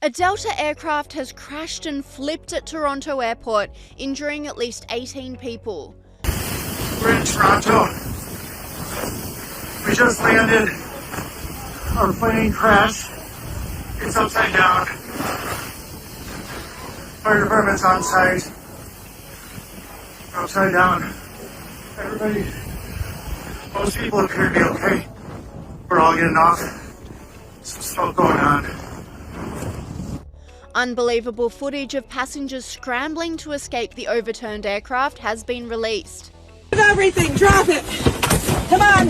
A Delta aircraft has crashed and flipped at Toronto Airport, injuring at least 18 people. We're in Toronto. We just landed. Our plane crashed. It's upside down. Fire department's on site. We're upside down. Everybody, most people appear to be okay. We're all getting off. Some smoke going on. Unbelievable footage of passengers scrambling to escape the overturned aircraft has been released. Everything, drop it! Come on!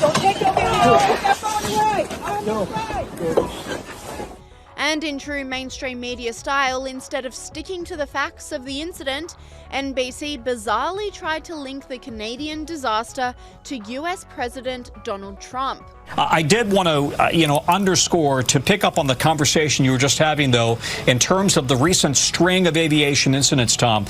Don't take your video! Step on the right! On the right! And in true mainstream media style, instead of sticking to the facts of the incident, NBC bizarrely tried to link the Canadian disaster to US President Donald Trump. I did want to, underscore, to pick up on the conversation you were just having, though, in terms of the recent string of aviation incidents, Tom.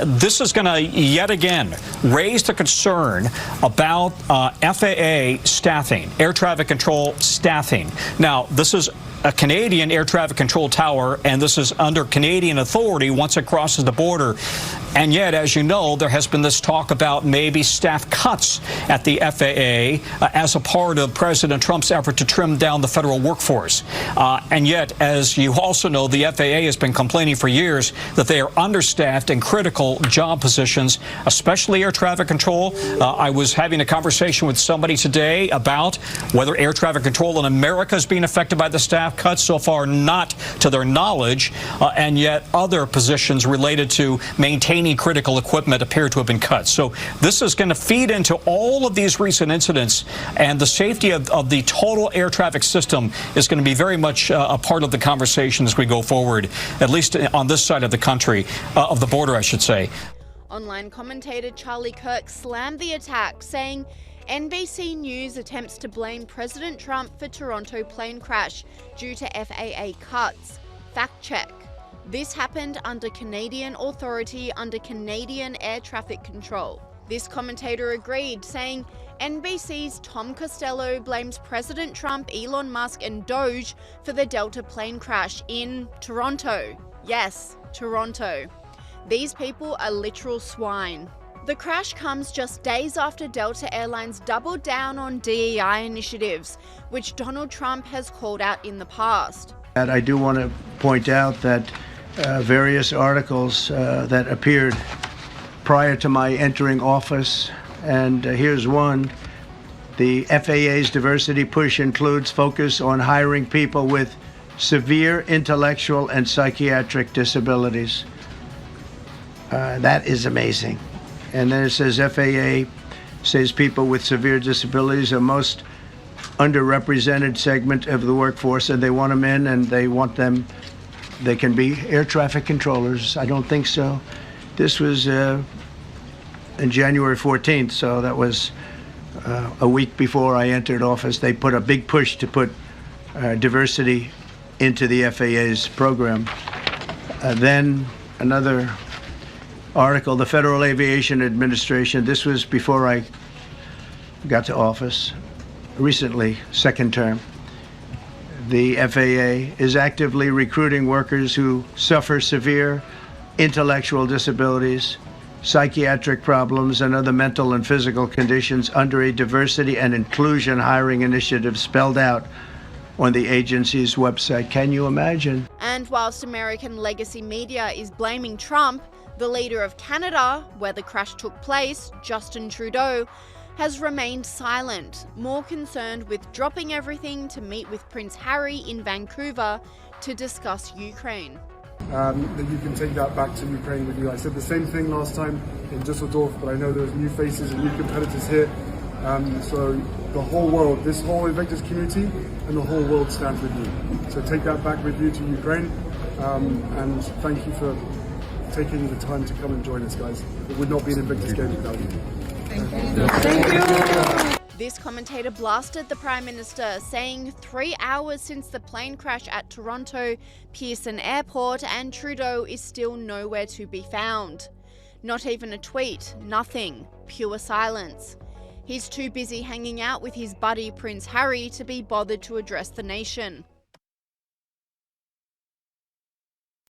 This is going to, yet again, raise the concern about FAA staffing, air traffic control staffing. Now, this is a Canadian air traffic control tower, and this is under Canadian authority once it crosses the border. And yet, as you know, there has been this talk about maybe staff cuts at the FAA as a part of President Trump's effort to trim down the federal workforce. And yet, as you also know, the FAA has been complaining for years that they are understaffed in critical job positions, especially air traffic control. I was having a conversation with somebody today about whether air traffic control in America is being affected by the staff cuts. So far, not to their knowledge, and yet other positions related to maintaining critical equipment appear to have been cut. So this is going to feed into all of these recent incidents, and the safety of the total air traffic system is going to be very much a part of the conversation as we go forward, at least on this side of the country, of the border, I should say. Online commentator Charlie Kirk slammed the attack, saying NBC News attempts to blame President Trump for Toronto plane crash due to FAA cuts. Fact check. This happened under Canadian authority, under Canadian air traffic control. This commentator agreed, saying NBC's Tom Costello blames President Trump, Elon Musk and Doge for the Delta plane crash in Toronto. Yes, Toronto. These people are literal swine. The crash comes just days after Delta Airlines doubled down on DEI initiatives, which Donald Trump has called out in the past. I do want to point out that various articles that appeared prior to my entering office, and here's one. The FAA's diversity push includes focus on hiring people with severe intellectual and psychiatric disabilities. That is amazing. And then it says FAA says people with severe disabilities are most underrepresented segment of the workforce, and they want them in, and they can be air traffic controllers. I don't think so. This was in January 14th, so that was a week before I entered office. They put a big push to put diversity into the FAA's program. Then another article, the Federal Aviation Administration, this was before I got to office, recently, second term. The FAA is actively recruiting workers who suffer severe intellectual disabilities, psychiatric problems, and other mental and physical conditions under a diversity and inclusion hiring initiative spelled out on the agency's website. Can you imagine? And whilst American legacy media is blaming Trump, the leader of Canada, where the crash took place, Justin Trudeau, has remained silent, more concerned with dropping everything to meet with Prince Harry in Vancouver to discuss Ukraine. That you can take that back to Ukraine with you. I said the same thing last time in Düsseldorf, but I know there's new faces and new competitors here. So the whole world, this whole Invictus community and the whole world stands with you. So take that back with you to Ukraine, and thank you for taking the time to come and join us, guys. It would not be an Invictus game without you. Thank you. This commentator blasted the Prime Minister, saying 3 hours since the plane crash at Toronto Pearson Airport and Trudeau is still nowhere to be found. Not even a tweet, nothing, pure silence. He's too busy hanging out with his buddy Prince Harry to be bothered to address the nation.